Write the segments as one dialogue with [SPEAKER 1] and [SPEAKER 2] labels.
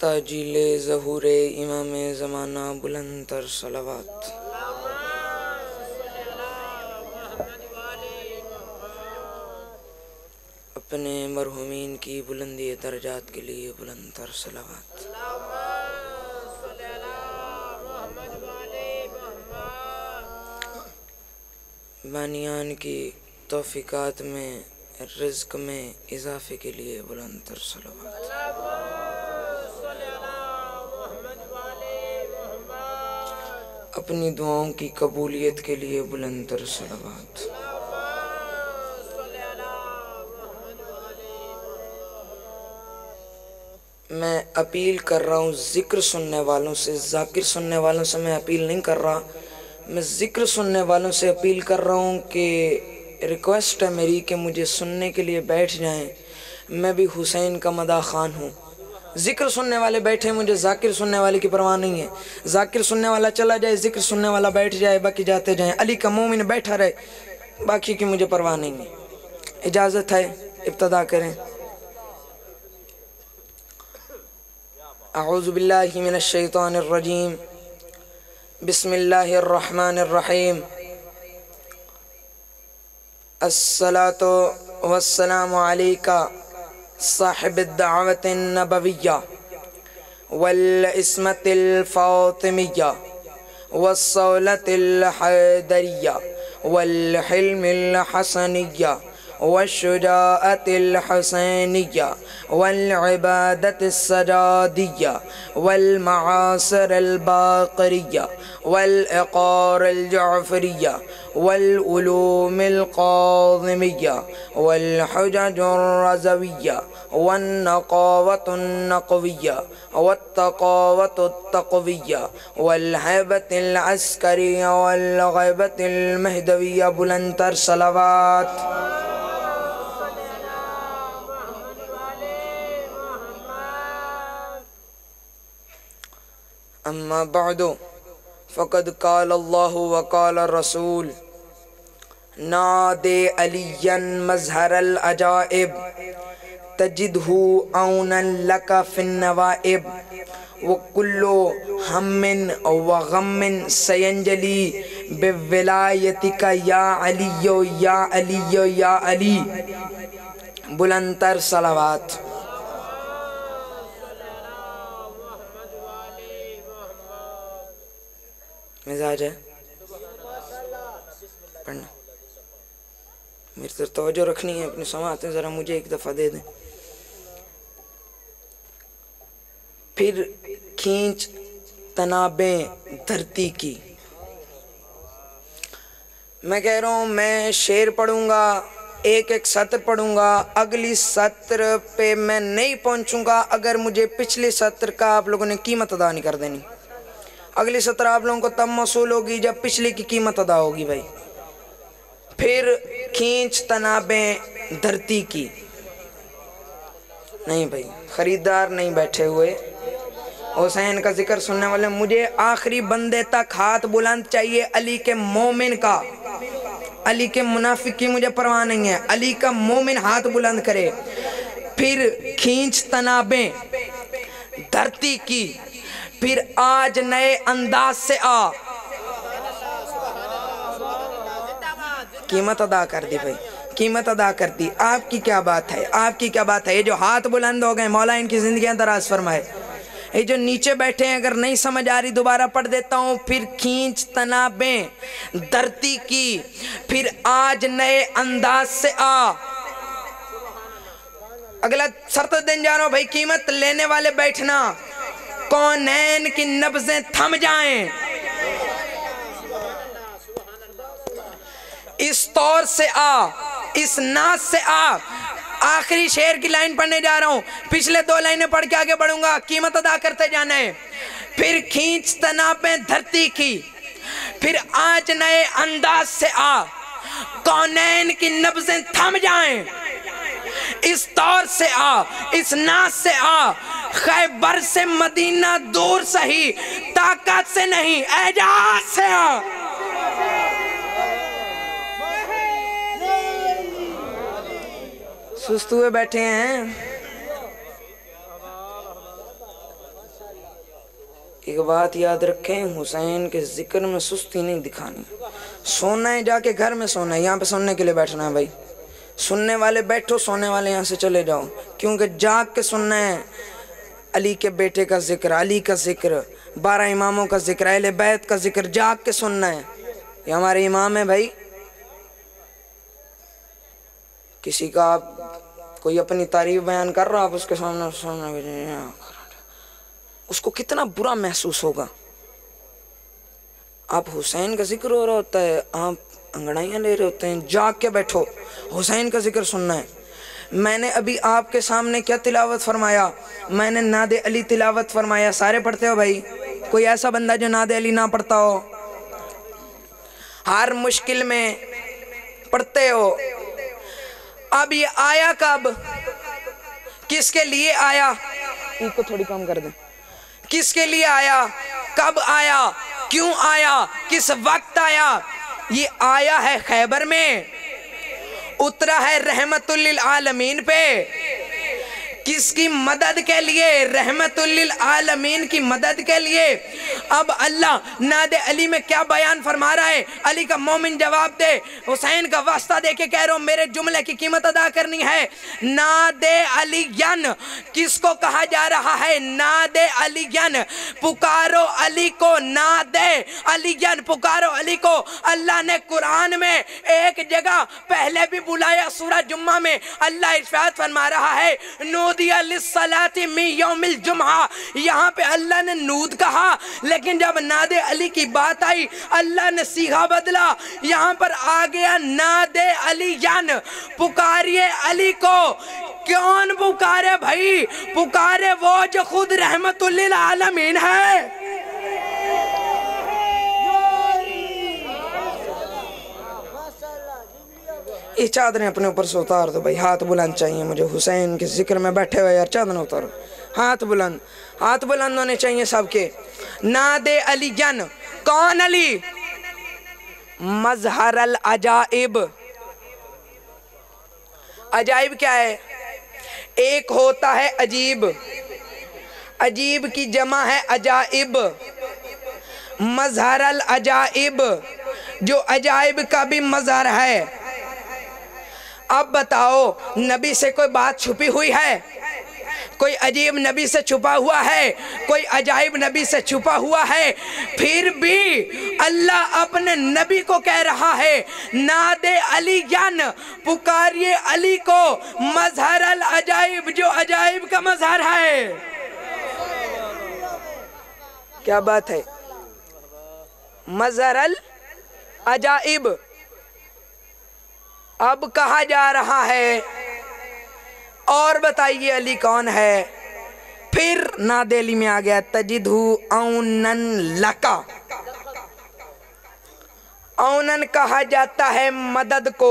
[SPEAKER 1] ताजीले ज़हूरे इमाम ज़माना बुलंद तर सलावत। अपने मरहुमीन की बुलंदी दर्जात के लिए बुलंद तर सलावत। बानियान की तौफीकात में रिज़्क़ में इजाफ़े के लिए बुलंद तर सलावत। अपनी दुआओं की कबूलियत के लिए बुलंद तर सलावत। मैं अपील कर रहा हूँ ज़िक्र सुनने वालों से, ज़ाकिर सुनने वालों से मैं अपील नहीं कर रहा। मैं ज़िक्र सुनने वालों से अपील कर रहा हूँ कि रिक्वेस्ट है मेरी कि मुझे सुनने के लिए बैठ जाएं। मैं भी हुसैन का मदा ख़ान हूँ। ज़िक्र सुनने वाले बैठे, मुझे ज़ाकिर सुनने वाले की परवाह नहीं है। ज़ाकिर सुनने वाला चला जाए, ज़िक्र सुनने वाला बैठ जाए, बाकी जाते जाएं। अली का मोमिन बैठा रहे, बाकी की मुझे परवाह नहीं है। इजाज़त है, इब्तदा करें। अऊज़ु बिल्लाहि मिनश शैतानिर रजीम, बिस्मिल्लाहिर रहमानिर रहीम। अस्सलातु वस्सलामु अलैका साहिबिद दावतिन नबविय्या वल इस्मतिल फातिमिय्या वस्सौलतिल हैदरिय्या वल हिल्मिल हसनिय्या वश्शुजाअतिल हुसैनिय्या वल इबादतिस सजादिय्या वल मआसिरिल बाक़रिय्या वल इक़ारिल जअफ़रिय्या वल उलूमिल क़ाज़िमिय्या वल हुजजुर रज़विय्या वन नक़ावतुन नक़विय्या वत्तक़ावतुत तक़विय्या वल हैबतिल अस्करिय्या वल ग़ैबतिल महदविय्या। बुलंद तर सलावत। अम्मा बअदु फ़क़द क़ाल अल्लाहु व क़ाल रसूल नादे अलियन मज़हरल अजाइब तजिदहु औनन लका फ़िन नवाइब व कुल्लु हम्मिन व गम्मिन सयंजली बिविलायतिका या अलियो या अलियो या अली। बुलंद तर सलावत। मिजाज है पढ़ना, मेरी तरफ तवज्जो रखनी है, अपनी समाअतें ज़रा मुझे एक दफ़ा दे दें। फिर खींच तनाबें धरती की। मैं कह रहा हूँ मैं शेर पढ़ूंगा, एक एक सत्र पढ़ूंगा, अगली सत्र पे मैं नहीं पहुंचूंगा अगर मुझे पिछले सत्र का आप लोगों ने कीमत अदा नहीं कर देनी। अगली सत्र आप लोगों को तब मौसूल होगी जब पिछले की कीमत अदा होगी भाई। फिर खींच तनाबें धरती की। नहीं भाई, खरीदार नहीं बैठे हुए। हुसैन का जिक्र सुनने वाले, मुझे आखिरी बंदे तक हाथ बुलंद चाहिए। अली के मोमिन का, अली के मुनाफिक की मुझे परवाह नहीं है। अली का मोमिन हाथ बुलंद करे। फिर खींच तनाबें धरती की। फिर आज नए अंदाज से आ। कीमत अदा कर दी भाई, कीमत अदा कर दी। आपकी क्या बात है, आपकी क्या बात है। ये जो हाथ बुलंद हो गए, मौला इनकी जिंदगियां दराज फरमाए। ये जो नीचे बैठे हैं, अगर नहीं समझ आ रही दोबारा पढ़ देता हूँ। फिर खींच तनाबें धरती की। फिर आज नए अंदाज से आ। अगला शर्त देने जा रहा हूं भाई, कीमत लेने वाले बैठना। कौनैन की नब्ज़ें थम जाएं। इस तौर से आ, इस नाज से आ। आखिरी शेर की लाइन पढ़ने जा रहा हूं, पिछले दो लाइनें पढ़ के आगे बढ़ूंगा। कीमत अदा करते जाना है। फिर खींच तनाबें धरती की। फिर आज नए अंदाज से आ। कौनैन की नब्ज़ें थम जाएं। इस तौर से आ, इस नाज से आ। खैबर से मदीना दूर सही, ताकत से नहीं एजाज से आ। सुस्त हुए बैठे हैं। एक बात याद रखें, हुसैन के जिक्र में सुस्ती नहीं दिखानी। सोना है जाके घर में सोना है, यहाँ पे सोने के लिए बैठना है भाई। सुनने वाले बैठो, सोने वाले यहाँ से चले जाओ, क्योंकि जाग के सुनना है। अली के बेटे का जिक्र, अली का जिक्र, 12 इमामों का जिक्र, अहले बैत का जिक्र जाग के सुनना है। ये हमारे इमाम है भाई। किसी का कोई अपनी तारीफ बयान कर रहा, आप उसके सामने सुनना, उसको कितना बुरा महसूस होगा। आप हुसैन का जिक्र हो रहा होता है, आप अंगड़ाइयाँ ले रहे होते हैं, जाग के बैठो, हुसैन का जिक्र सुनना है। मैंने अभी आपके सामने क्या तिलावत फरमाया? मैंने नादे अली तिलावत फरमाया। सारे पढ़ते हो भाई? कोई ऐसा बंदा जो नादे अली ना पढ़ता हो? हर मुश्किल में पढ़ते हो। अब ये आया कब, किसके लिए आया? इसको थोड़ी कम कर दे। किसके लिए आया, कब आया, क्यों आया, किस वक्त आया? ये आया है खैबर में, उतरा है रहमतुल लिल आलमीन पे। किसकी मदद के लिए? रहमतुल लिल आलमीन की मदद के लिए। अब अल्लाह नादे अली में क्या बयान फरमा रहा है? अली का मोमिन जवाब दे, हुसैन का वास्ता दे के कह रहा हूं, मेरे जुमले की कीमत अदा करनी है। नादे अलीयन किसको कहा जा रहा है? नादे अलीयन, पुकारो अली को, नादे अलीयन, पुकारो अली को। अल्लाह ने कुरान में एक जगह पहले भी बुलाया, सूरह जुम्मा में अल्लाह इरशाद फरमा रहा है, नूदिया लिस्सलाति मिन यौमिल जुम्आ। यहाँ पे अल्लाह ने नूद कहा, लेकिन जब नादे अली की बात आई अल्लाह ने सीगा बदला। यहाँ पर आ गया नादे अलीयन, पुकारिए अली को। कौन पुकारे भाई? पुकारे वो जो खुद रहमतुल लिल आलमीन है। ये चादरें अपने ऊपर से उतार दो भाई, हाथ बुलंद चाहिए मुझे। हुसैन के जिक्र में बैठे हुए यार, चादर उतारो, हाथ बुलंद, हाथ बुलंद होने चाहिए सबके। नादे अलीयन, कौन अली? मजहर अल अजाइब। अजाइब क्या है? एक होता है अजीब, अजीब की जमा है अजाइब। मजहर अल अजाइब, जो अजाइब का भी मजहर है। अब बताओ, नबी से कोई बात छुपी हुई है? कोई अजीब नबी से छुपा हुआ है? कोई अजाइब नबी से छुपा हुआ है? फिर भी अल्लाह अपने नबी को कह रहा है, नादे अलीयन, पुकारिए अली को। मजहर अल अजाइब, जो अजाइब का मजहर है। क्या बात है? मजहर अल अजाइब। अब कहा जा रहा है, और बताइए अली कौन है? फिर नादे अली में आ गया, तजिदहु औनन लका। औनन कहा जाता है मदद को,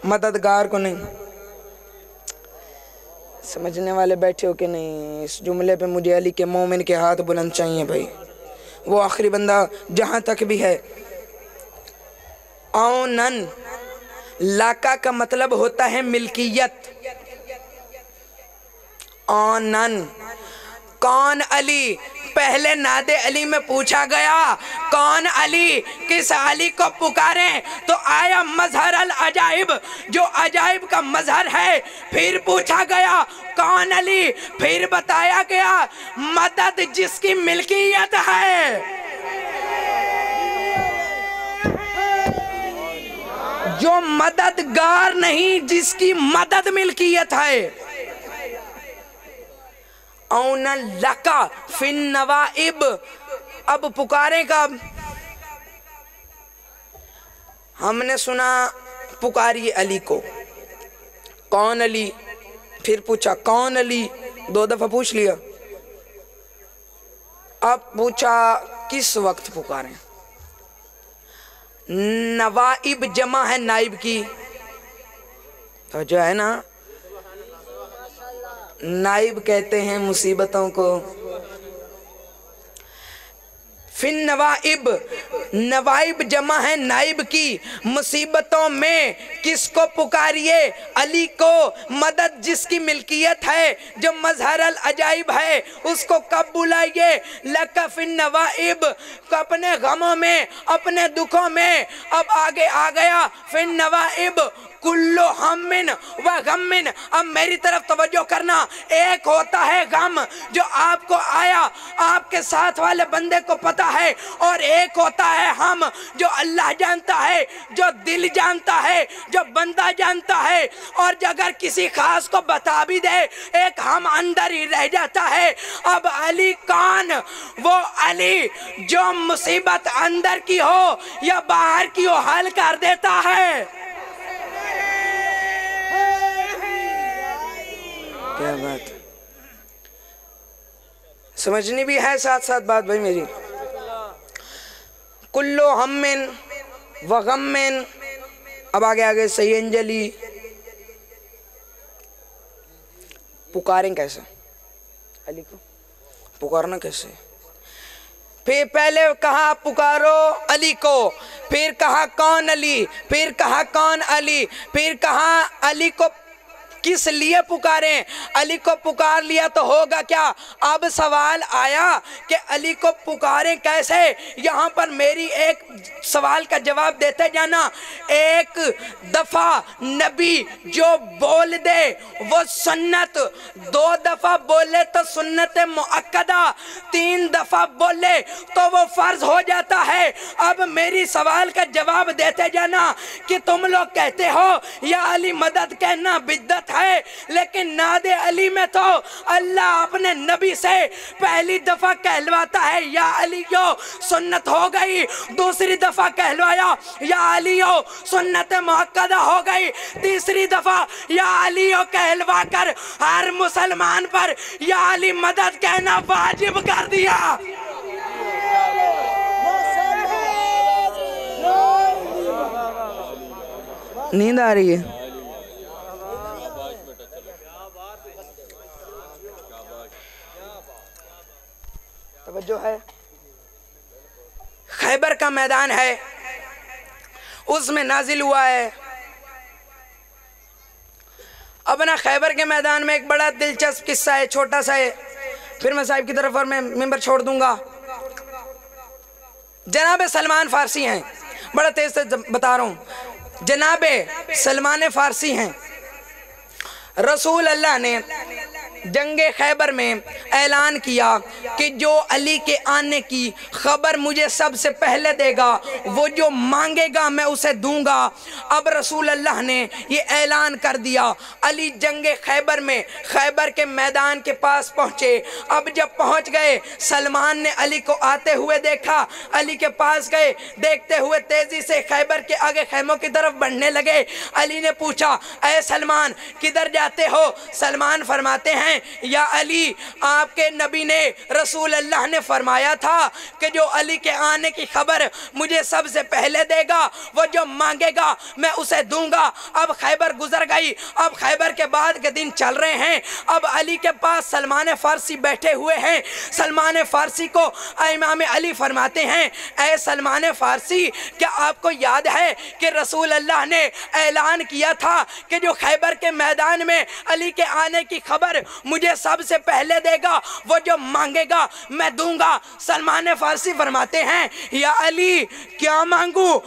[SPEAKER 1] मददगार को नहीं। समझने वाले बैठे हो कि नहीं? इस जुमले पे मुझे अली के मोमिन के हाथ बुलंद चाहिए भाई। वो आखिरी बंदा जहां तक भी है। औनन लाका का मतलब होता है मिल्कियत। औनन, कौन अली? पहले नादे अली में पूछा गया कौन अली, किस अली को पुकारे? तो आया मजहर अल अजाइब, जो अजाइब का मजहर है। फिर पूछा गया कौन अली? फिर बताया गया मदद जिसकी मिल्कियत है, जो मददगार नहीं, जिसकी मदद मिल्कियत है। औनन लका फिन नवाइब। अब पुकारे कब? हमने सुना पुकारिए अली को। कौन अली? फिर पूछा कौन अली, 2 दफा पूछ लिया। अब पूछा किस वक्त पुकारें? नवाइब जमा है नाइब की, तो जो है ना, नाइब कहते हैं मुसीबतों को। फिन नवाइब, नवाइब जमा है नाइब की, मुसीबतों में किसको पुकारिए, अली को मदद जिसकी मिल्कियत है, जो मजहरल अजाइब है उसको कब बुलाइए। लका फिन नवाइब, अपने गमों में अपने दुखों में, अब आगे आ गया फिन नवाइब कुल्लो हम्मिन व गम्मिन। अब मेरी तरफ तवज्जो करना, एक होता है गम जो आपको आया, आपके साथ वाले बंदे को पता है, और एक होता है हम जो अल्लाह जानता है, जो दिल जानता है, जो बंदा जानता है, और अगर किसी खास को बता भी दे एक हम अंदर ही रह जाता है। अब अली कौन? वो अली जो मुसीबत अंदर की हो या बाहर की हो हल कर देता है। क्या बात, समझनी भी है साथ साथ बात भाई मेरी। कुल्लो हम्मिन व गम्मिन, अब आगे आगे सही अंजलि, पुकारें कैसे अली को, पुकारना कैसे? फिर पहले कहा पुकारो अली को, फिर कहा कौन अली, फिर कहा कौन अली, फिर कहा अली को किस लिए पुकारें। अली को पुकार लिया तो होगा क्या? अब सवाल आया कि अली को पुकारें कैसे। यहाँ पर मेरी एक सवाल का जवाब देते जाना। एक दफा नबी जो बोल दे वो सुन्नत, 2 दफा बोले तो सुन्नत मुअक्कदा, 3 दफा बोले तो वो फर्ज हो जाता है। अब मेरी सवाल का जवाब देते जाना कि तुम लोग कहते हो या अली मदद कहना बिद्दत है, लेकिन नादे अली में तो अल्लाह अपने नबी से पहली दफा कहलवाता है या अली यो, सुन्नत हो गई। दूसरी दफा कहलवाया या अली यो, सुन्नत मुअक्कदा हो गई। तीसरी दफा या अली यो कहलवा कर हर मुसलमान पर या अली मदद कहना वाजिब कर दिया। नींद आ रही है? जो है खैबर का मैदान है, उसमें नाजिल हुआ है। अब ना खैबर के मैदान में एक बड़ा दिलचस्प किस्सा है, छोटा सा है, फिर मैं साहिब की तरफ और मैं मेंबर छोड़ दूंगा। जनाबे सलमान फारसी हैं, बड़ा तेज से बता रहा हूं, जनाबे सलमान फारसी हैं। रसूल अल्लाह ने जंगे खैबर में ऐलान किया कि जो अली के आने की खबर मुझे सबसे पहले देगा वो जो मांगेगा मैं उसे दूंगा। अब रसूल अल्लाह ने ये ऐलान कर दिया। अली जंगे खैबर में खैबर के मैदान के पास पहुँचे। अब जब पहुँच गए, सलमान ने अली को आते हुए देखा, अली के पास गए, देखते हुए तेजी से खैबर के आगे खैमों की तरफ बढ़ने लगे। अली ने पूछा, ऐ सलमान किधर जाते हो? सलमान फरमाते हैं, या अली, आपके नबी ने रसूल अल्लाह ने फरमाया था कि जो अली के आने की खबर मुझे सबसे पहले देगा वो जो मांगेगा मैं उसे दूंगा। अब खैबर गुजर गई। अब खैबर के बाद के दिन चल रहे हैं। अब अली के पास सलमान फारसी बैठे हुए हैं। सलमान फारसी को इमाम अली फरमाते हैं, ऐ सलमान फारसी, क्या आपको याद है कि रसूल अल्लाह ने ऐलान किया था कि जो खैबर के मैदान में अली के आने की खबर मुझे सबसे पहले देगा वो जो मांगेगा मैं दूंगा। सलमान फारसी फरमाते हैं, या अली क्या मांगू?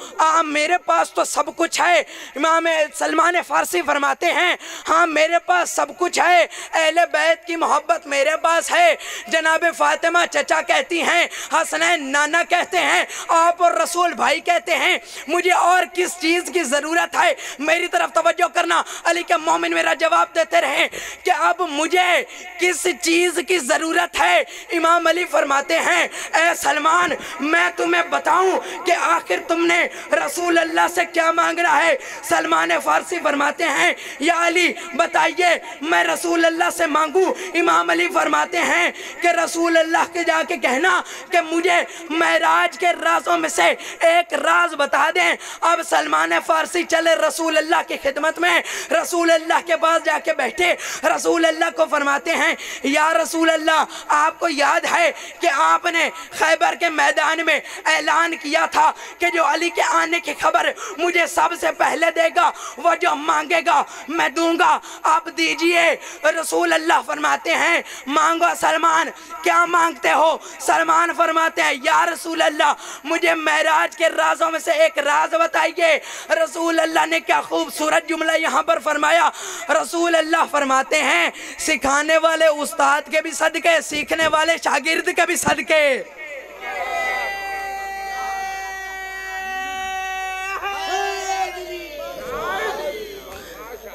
[SPEAKER 1] मेरे पास तो सब कुछ है। इमाम सलमान फारसी फरमाते हैं, हाँ मेरे पास सब कुछ है, अहले बैत की मोहब्बत मेरे पास है। जनाब फातिमा चचा कहती हैं, हसनैन नाना कहते हैं, आप और रसूल भाई कहते हैं, मुझे और किस चीज़ की ज़रूरत है? मेरी तरफ तवज्जो करना। अली के मोमिन मेरा जवाब देते रहे कि अब मुझे किस चीज की जरूरत है? इमाम अली फरमाते हैं, ऐ सलमान, मैं तुम्हें बताऊं कि आखिर तुमने रसूल अल्लाह से क्या मांगना है? सलमान फारसी फरमाते हैं, या अली बताइए मैं रसूल अल्लाह से मांगू? इमाम अली फरमाते हैं कि रसूल अल्लाह के जाके कहना कि मुझे महराज के राजों में से एक राज बता दें। अब सलमान फारसी चले रसूल अल्लाह की खिदमत में, रसूल अल्लाह के पास जाके बैठे। रसूल अल्लाह को फरमाते हैं, या रसूल रसूल अल्लाह आपको याद है कि आपने खैबर के मैदान में ऐलान किया था कि जो अली के आने की खबर मुझे सबसे पहले देगा वो जो मांगेगा मैं दूंगा, आप दीजिए। रसूल अल्लाह फरमाते हैं मांगो सलमान, क्या मांगते हो? सलमान फरमाते हैं या रसूल अल्लाह मुझे मेराज के राजों में से एक राज बताइए। रसूल अल्लाह ने क्या खूबसूरत जुमला यहाँ पर फरमाया। रसूल अल्लाह फरमाते हैं सिखाने वाले उस्ताद के भी सदके, सीखने वाले शागिर्द के भी सदके।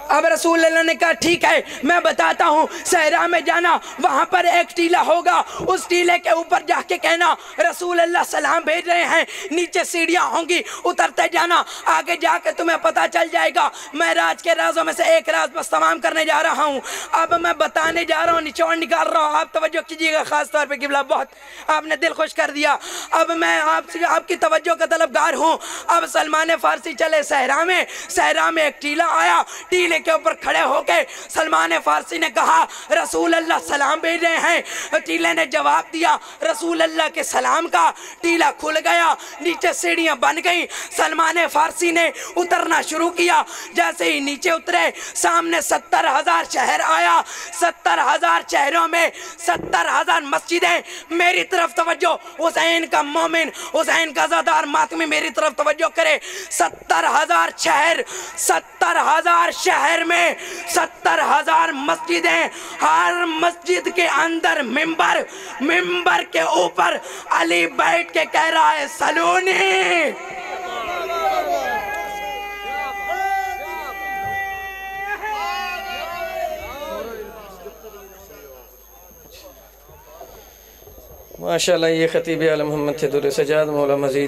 [SPEAKER 1] अब रसूल अल्लाह ने कहा ठीक है मैं बताता हूँ, सहरा में जाना, वहाँ पर एक टीला होगा, उस टीले के ऊपर जाके कहना रसूल अल्लाह सलाम भेज रहे हैं, नीचे सीढ़ियाँ होंगी, उतरते जाना, आगे जाके तुम्हें पता चल जाएगा। मैं राज के राजों में से एक राज बस तमाम करने जा रहा हूँ। अब मैं बताने जा रहा हूँ, निचोड़ निकाल रहा हूँ, आप तवज्जो कीजिएगा खास तौर पर किबला, बहुत आपने दिल खुश कर दिया। अब मैं आपसे आपकी तवज्जो का तलबगार हूँ। अब सलमान फारसी चले सहरा में एक टीला आया, टीले के ऊपर खड़े होके सलमान फारसी ने कहा रसूल अल्लाह सलाम भेज रहे हैं। टीले ने जवाब दिया रसूल अल्लाह के सलाम का, टीला खुल गया, नीचे सीढ़ियां बन गई। सलमान फारसी ने उतरना शुरू किया, जैसे ही नीचे उतरे सामने 70,000 शहर आया। 70,000 शहरों में 70,000 मस्जिदें। मेरी तरफ तवज्जो, हुसैन का मोमिन, हुसैन का ज़ादार मातमी मेरी तरफ तवज्जो करे। 70,000 शहर, 70,000 शहर में 70,000 मस्जिदें, हर मस्जिद के अंदर मिंबर, मिंबर के ऊपर अली बैठ के कह रहा है सलूनी।
[SPEAKER 2] माशाअल्लाह ये खतीब आलम मोहम्मद थे दुर सजाद मौला मजीद